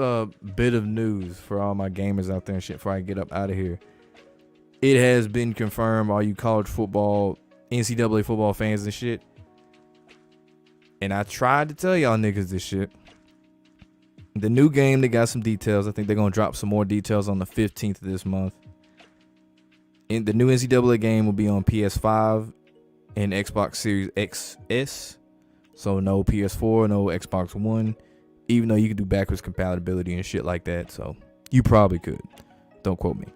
bit of news for all my gamers out there and shit before I get up out of here. It has been confirmed, all you college football, NCAA football fans and shit. And I tried to tell y'all niggas this shit. The new game, they got some details. I think they're going to drop some more details on the 15th of this month. And the new NCAA game will be on PS5 and Xbox Series XS. So no PS4, no Xbox One. Even though you can do backwards compatibility and shit like that. So you probably could. Don't quote me.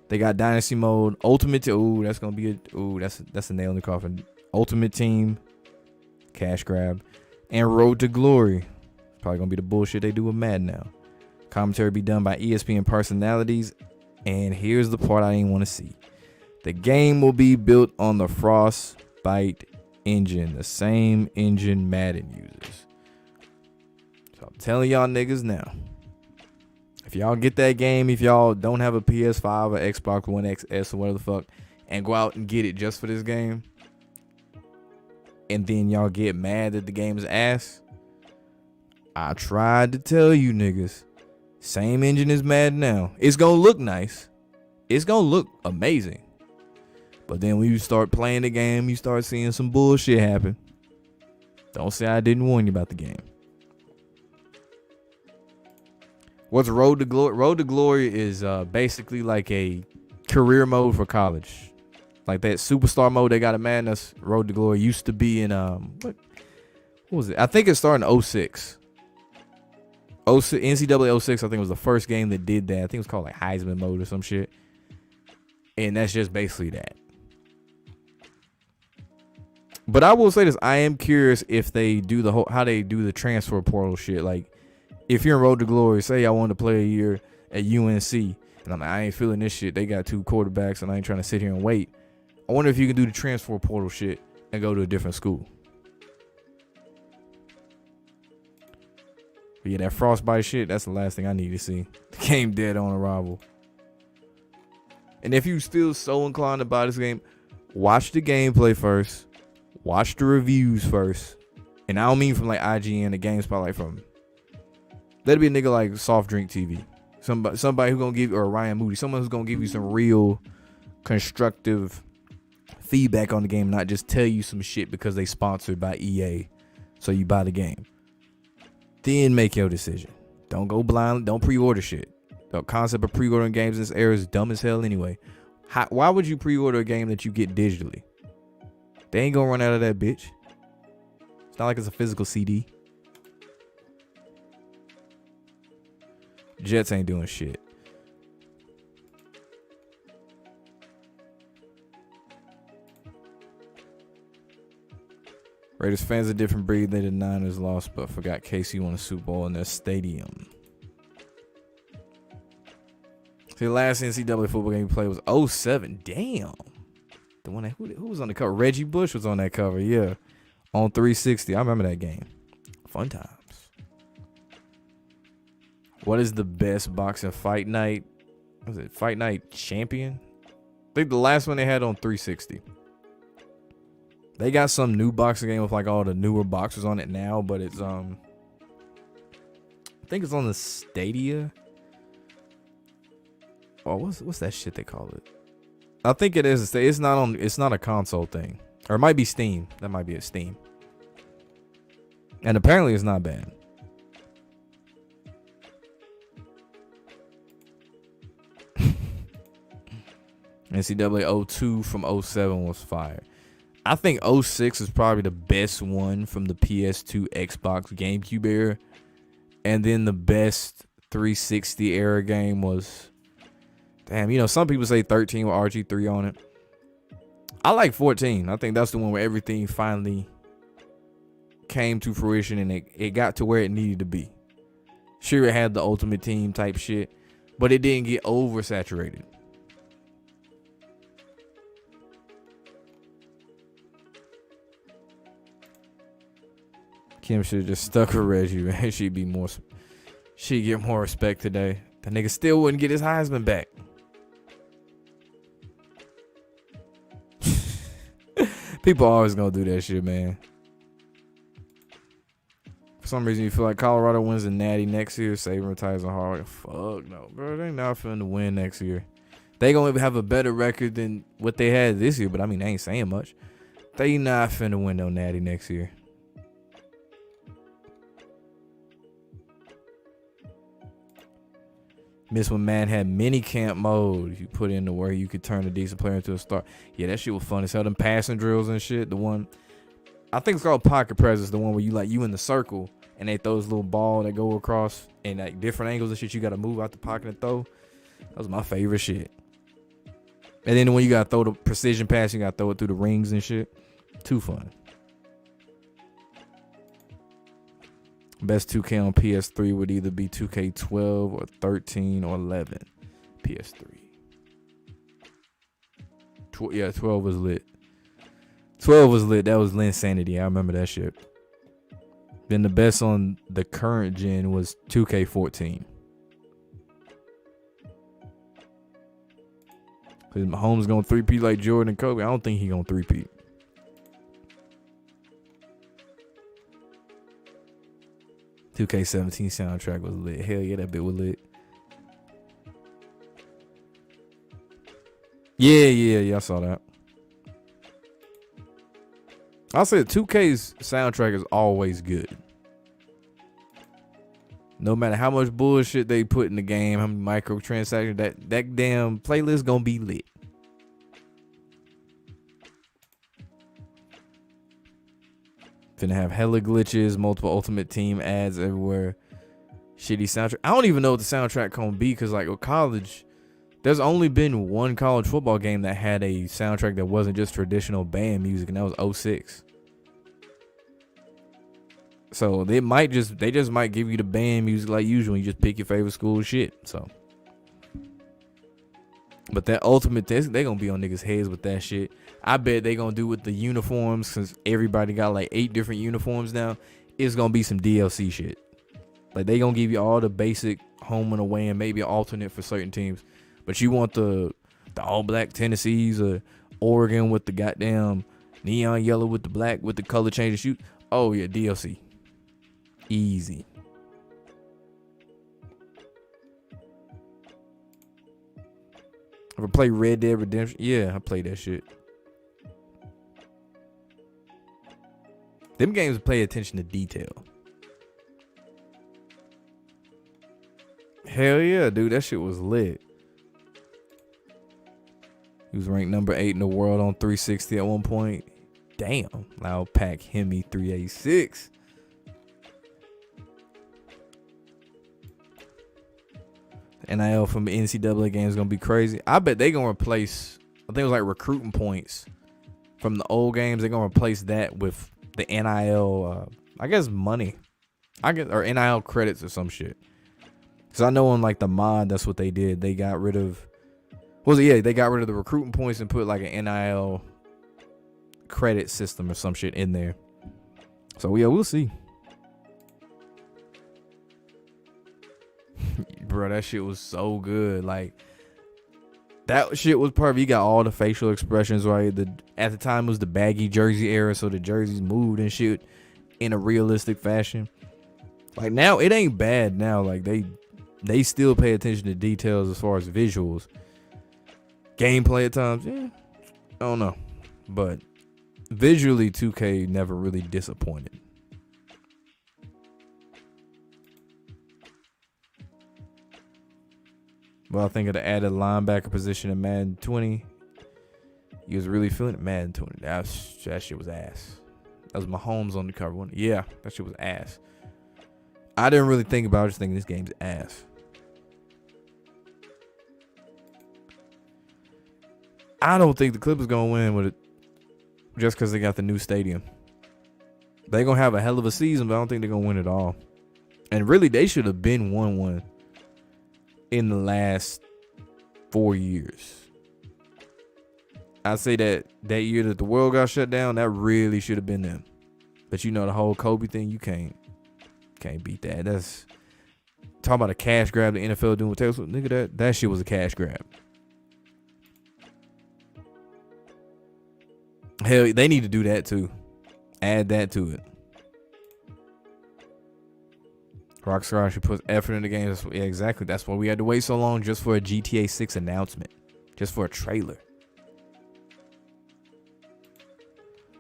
They got Dynasty Mode, Ultimate Team. Ooh, that's going to be that's a nail in the coffin. Ultimate Team, cash grab, and Road to Glory. Probably going to be the bullshit they do with Madden now. Commentary be done by ESPN personalities. And here's the part I didn't want to see. The game will be built on the Frostbite engine, the same engine Madden uses. So I'm telling y'all niggas now. If y'all get that game, if y'all don't have a PS5 or Xbox One XS or whatever the fuck, and go out and get it just for this game, and then y'all get mad that the game is ass, I tried to tell you niggas, same engine as Madden now. It's gonna look nice. It's gonna look amazing. But then when you start playing the game, you start seeing some bullshit happen. Don't say I didn't warn you about the game. What's Road to Glory? Road to Glory is basically like a career mode for college. Like that superstar mode they got in Madden. That's Road to Glory. Used to be in what was it? I think it started in 06. NCAA 06, I think was the first game that did that. I think it was called like Heisman mode or some shit. And that's just basically that. But I will say this, I am curious if they do how they do the transfer portal shit. Like, if you're in Road to Glory, say I wanted to play a year at UNC, and I'm like, I ain't feeling this shit. They got 2 quarterbacks, and I ain't trying to sit here and wait. I wonder if you can do the transfer portal shit and go to a different school. But yeah, that Frostbite shit, that's the last thing I need to see. The game dead on arrival. And if you still so inclined to buy this game, watch the gameplay first. Watch the reviews first. And I don't mean from like IGN, the GameSpot, like from... That'd be a nigga like Soft Drink TV. Somebody who's gonna give you, or Ryan Moody, someone who's gonna give you some real constructive feedback on the game, not just tell you some shit because they sponsored by EA. So you buy the game. Then make your decision. Don't go blind. Don't pre-order shit. The concept of pre-ordering games in this era is dumb as hell anyway. Why would you pre-order a game that you get digitally? They ain't gonna run out of that bitch. It's not like it's a physical CD. Jets ain't doing shit. Raiders fans a different breed. They the Niners lost, but forgot KC won a Super Bowl in their stadium. See, the last NCAA football game we played was 07. Damn. The one that, who was on the cover? Reggie Bush was on that cover, yeah. On 360. I remember that game. Fun times. What is the best boxing fight night? Was it Fight Night Champion? I think the last one they had on 360. They got some new boxing game with like all the newer boxers on it now, but it's I think it's on the Stadia. Oh, what's that shit they call it? I think it is. It's not a console thing, or it might be Steam. That might be a Steam. And apparently it's not bad. NCAA 02 from 07 was fire. I think 06 is probably the best one from the PS2, Xbox, GameCube era. And then the best 360 era game was, damn, some people say 13 with RG3 on it. I like 14. I think that's the one where everything finally came to fruition and it got to where it needed to be. Sure, it had the Ultimate Team type shit, but it didn't get oversaturated. Kim should have just stuck with Reggie, man. She'd get more respect today. That nigga still wouldn't get his Heisman back. People always gonna do that shit, man. For some reason, you feel like Colorado wins the Natty next year. Saban retires on Harvard. Fuck no, bro. They not finna win next year. They gonna have a better record than what they had this year, but I mean, they ain't saying much. They not finna win no Natty next year. Miss when man had mini camp mode. You put in the where you could turn a decent player into a star. Yeah, that shit was fun as hell. Them passing drills and shit. The one, I think it's called pocket presence. The one where you in the circle and they throw this little ball that go across and like different angles and shit. You got to move out the pocket and throw. That was my favorite shit. And then when you got to throw the precision pass, you got to throw it through the rings and shit. Too fun. Best 2K on PS3 would either be 2K12 or 13 or 11. PS3. 12 was lit. 12 was lit. That was Linsanity. I remember that shit. Then the best on the current gen was 2K14. Because Mahomes going to 3P like Jordan and Kobe. I don't think he going to 3P. $2K17 soundtrack was lit. Hell yeah, that bit was lit. Yeah, I saw that. I'll say 2K's soundtrack is always good. No matter how much bullshit they put in the game, how many microtransactions, that damn playlist gonna be lit. Finna have hella glitches, multiple Ultimate Team ads everywhere. Shitty soundtrack. I don't even know what the soundtrack gonna be, because like with college, there's only been one college football game that had a soundtrack that wasn't just traditional band music, and that was 06. So they just might give you the band music like usual. You just pick your favorite school shit. So, but that Ultimate, they gonna be on niggas' heads with that shit. I bet they gonna do with the uniforms, since everybody got like 8 different uniforms now. It's gonna be some DLC shit. Like they gonna give you all the basic home and away and maybe an alternate for certain teams. But you want the all black Tennessees or Oregon with the goddamn neon yellow with the black with the color change and shoot. Oh yeah, DLC. Easy. Ever play Red Dead Redemption? Yeah, I played that shit. Them games pay attention to detail. Hell yeah, dude. That shit was lit. He was ranked number 8 in the world on 360 at one point. Damn. Loud Pack Hemi 386. NIL from the NCAA game is going to be crazy. I bet they going to replace, I think it was like recruiting points from the old games. They're going to replace that with the NIL, I guess money. Or NIL credits or some shit. Because I know on like the mod, that's what they did. They got rid of, they got rid of the recruiting points and put like an NIL credit system or some shit in there. So yeah, we'll see. Bro, that shit was so good. Like, that shit was perfect. You got all the facial expressions right. At the time, it was the baggy jersey era, so the jerseys moved and shit in a realistic fashion. Like, now, it ain't bad now. Like, they still pay attention to details as far as visuals. Gameplay at times, yeah, I don't know. But visually, 2K never really disappointed. Well, I think of the added linebacker position in Madden 20. You was really feeling it. Madden 20. That shit was ass. That was Mahomes on the cover one. Yeah, that shit was ass. I didn't really think about it. I was just thinking this game's ass. I don't think the Clippers going to win with it just because they got the new stadium. They're going to have a hell of a season, but I don't think they're going to win it all. And really, they should have been 1-1 in the last 4 years. I'd say that year that the world got shut down, that really should have been them. But you know the whole Kobe thing, you can't beat that. That's talking about a cash grab the NFL doing with Taylor Swift. Nigga, that shit was a cash grab. Hell, they need to do that too. Add that to it. Rockstar should put effort in the game. Yeah, exactly. That's why we had to wait so long just for a GTA 6 announcement. Just for a trailer.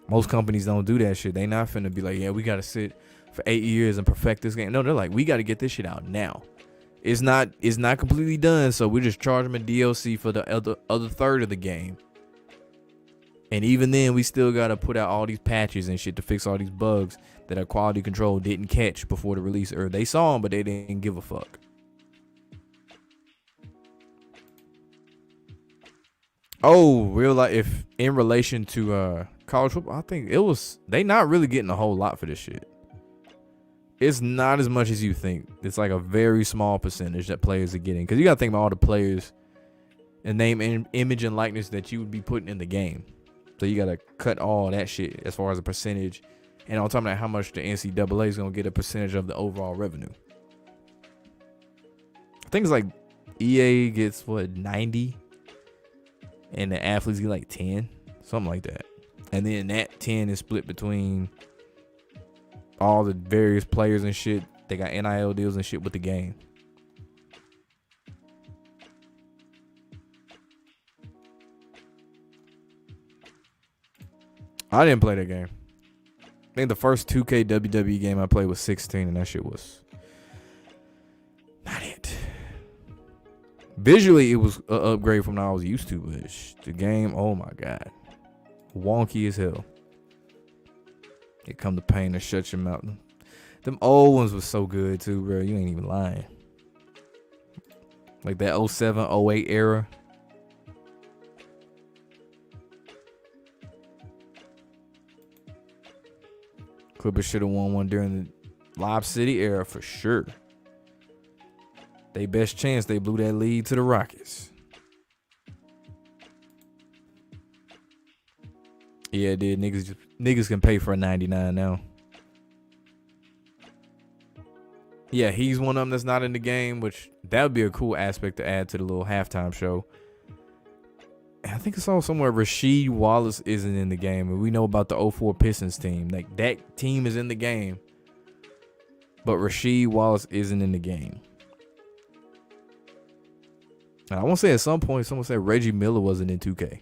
Most companies don't do that shit. They not finna be like, yeah, we gotta sit for 8 years and perfect this game. No, they're like, we gotta get this shit out now. It's not completely done, so we just charge them a DLC for the other third of the game. And even then, we still gotta put out all these patches and shit to fix all these bugs that our quality control didn't catch before the release. Or they saw them, but they didn't give a fuck. Oh, real life, if in relation to college football, I think they not really getting a whole lot for this shit. It's not as much as you think. It's like a very small percentage that players are getting. Because you got to think about all the players and name, image, and likeness that you would be putting in the game. So you got to cut all that shit as far as a percentage. And on top of that, how much the NCAA is going to get a percentage of the overall revenue. I think it's like EA gets, 90? And the athletes get like 10? Something like that. And then that 10 is split between all the various players and shit. They got NIL deals and shit with the game. I didn't play that game. I think the first 2K WWE game I played was 16, and that shit was not it. Visually, it was an upgrade from what I was used to, but the game, oh my god, wonky as hell. It come to pain to shut your mouth. Them old ones was so good too, bro. You ain't even lying. Like that 07, 08 era. Clippers should have won one during the Lob City era for sure. They best chance, they blew that lead to the Rockets. Yeah, dude, niggas can pay for a 99 now. Yeah, he's one of them that's not in the game, which that would be a cool aspect to add to the little halftime show. I think I saw somewhere Rasheed Wallace isn't in the game, and we know about the 04 Pistons team. Like that team is in the game, but Rasheed Wallace isn't in the game. Now, I want to say at some point someone said Reggie Miller wasn't in 2K.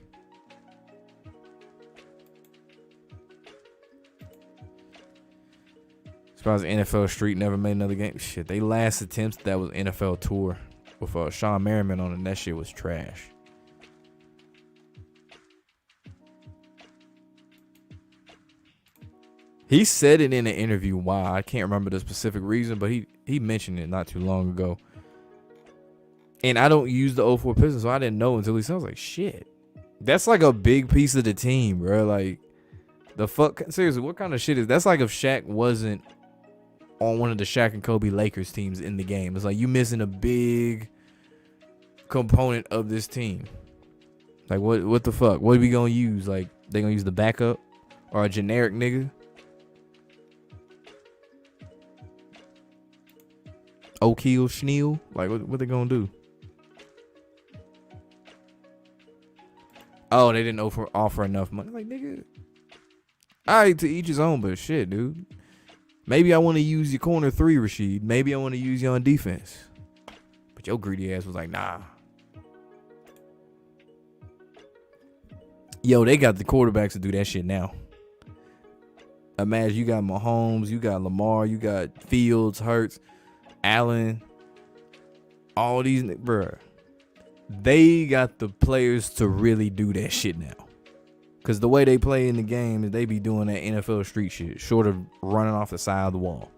Surprised NFL Street never made another game. Shit, they last attempts that was NFL Tour with Sean Merriman on it, and that shit was trash. He said it in an interview why. I can't remember the specific reason, but he mentioned it not too long ago. And I don't use the 04 Pistons, so I didn't know until he said, I was like, shit. That's like a big piece of the team, bro. Like, the fuck? Seriously, what kind of shit is that's like if Shaq wasn't on one of the Shaq and Kobe Lakers teams in the game. It's like you missing a big component of this team. Like, what the fuck? What are we going to use? Like, they going to use the backup or a generic nigga? O'Keal Schneal? Like, what they gonna do? Oh, they didn't offer enough money. Like, nigga, alright, to each his own, but shit, dude. Maybe I want to use your corner 3, Rasheed. Maybe I want to use you on defense. But your greedy ass was like, nah. Yo, they got the quarterbacks to do that shit now. Imagine you got Mahomes, you got Lamar, you got Fields, Hurts, Allen, all these, bruh. They got the players to really do that shit now. Because the way they play in the game is they be doing that NFL street shit, short of running off the side of the wall.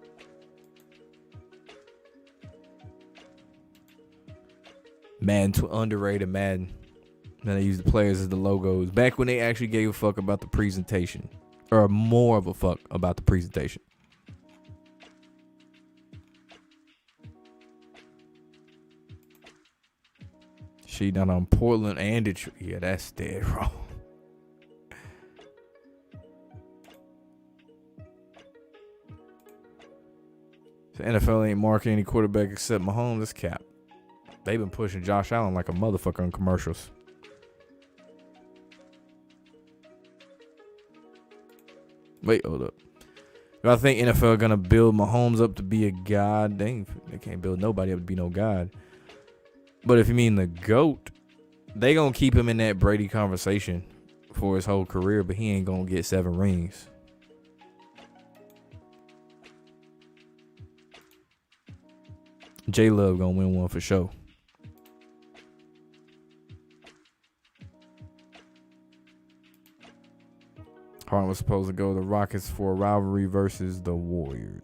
Madden, underrated Madden. Then they use the players as the logos. Back when they actually gave a fuck about the presentation. Or more of a fuck about the presentation. She done on Portland and Detroit. Yeah, that's dead wrong. The NFL ain't marking any quarterback except Mahomes. That's cap. They've been pushing Josh Allen like a motherfucker on commercials. Wait, hold up. If I think NFL gonna build Mahomes up to be a god, they can't build nobody up to be no god. But if you mean the GOAT, they gonna keep him in that Brady conversation for his whole career, but he ain't gonna get 7 rings. J-Love gonna win one for sure. Harden was supposed to go to the Rockets for a rivalry versus the Warriors.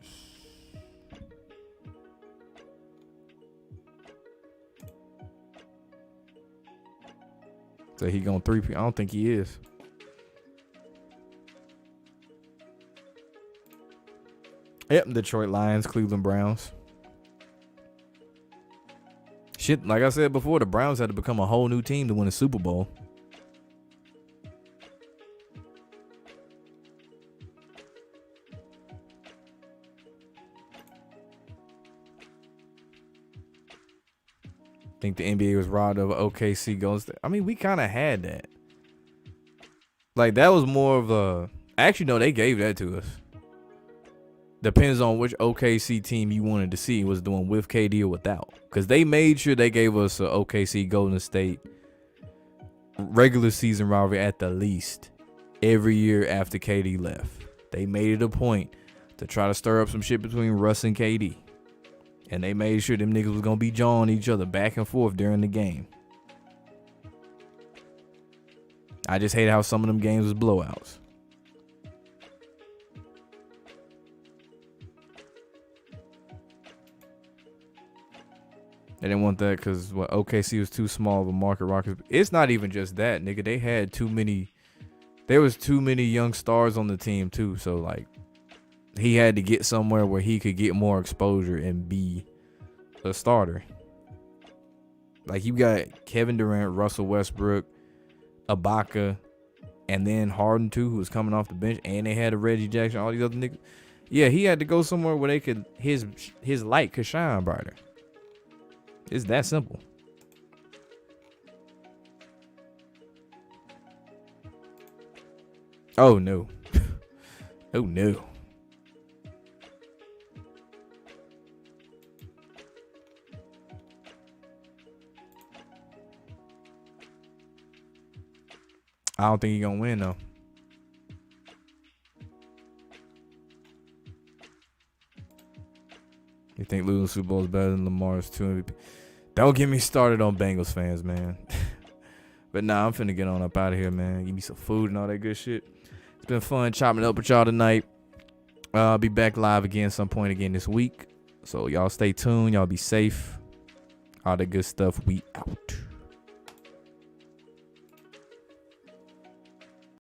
So he going 3. I don't think he is. Yep, Detroit Lions, Cleveland Browns. Shit, like I said before, the Browns had to become a whole new team to win a Super Bowl. I think the NBA was robbed of OKC goes. I mean, we kind of had that. Like, that was more of a... Actually, no, they gave that to us. Depends on which OKC team you wanted to see was doing with KD or without. Because they made sure they gave us a OKC Golden State regular season rivalry at the least every year after KD left. They made it a point to try to stir up some shit between Russ and KD. And they made sure them niggas was going to be jawing each other back and forth during the game. I just hate how some of them games was blowouts. They didn't want that because OKC was too small of a market. Rockets. It's not even just that, nigga. They had too many. There was too many young stars on the team too. So like, he had to get somewhere where he could get more exposure and be a starter. Like, you got Kevin Durant, Russell Westbrook, Ibaka, and then Harden too, who was coming off the bench, and they had a Reggie Jackson, all these other niggas. Yeah, he had to go somewhere where they could his light could shine brighter. It's that simple. Oh no. Oh no. I don't think he's gonna win though. You think losing the Super Bowl is better than Lamar's 2 MVP? Don't get me started on Bengals fans, man. But nah, I'm finna get on up out of here, man. Give me some food and all that good shit. It's been fun chopping it up with y'all tonight. I'll be back live again some point again this week. So y'all stay tuned. Y'all be safe. All that good stuff. We out.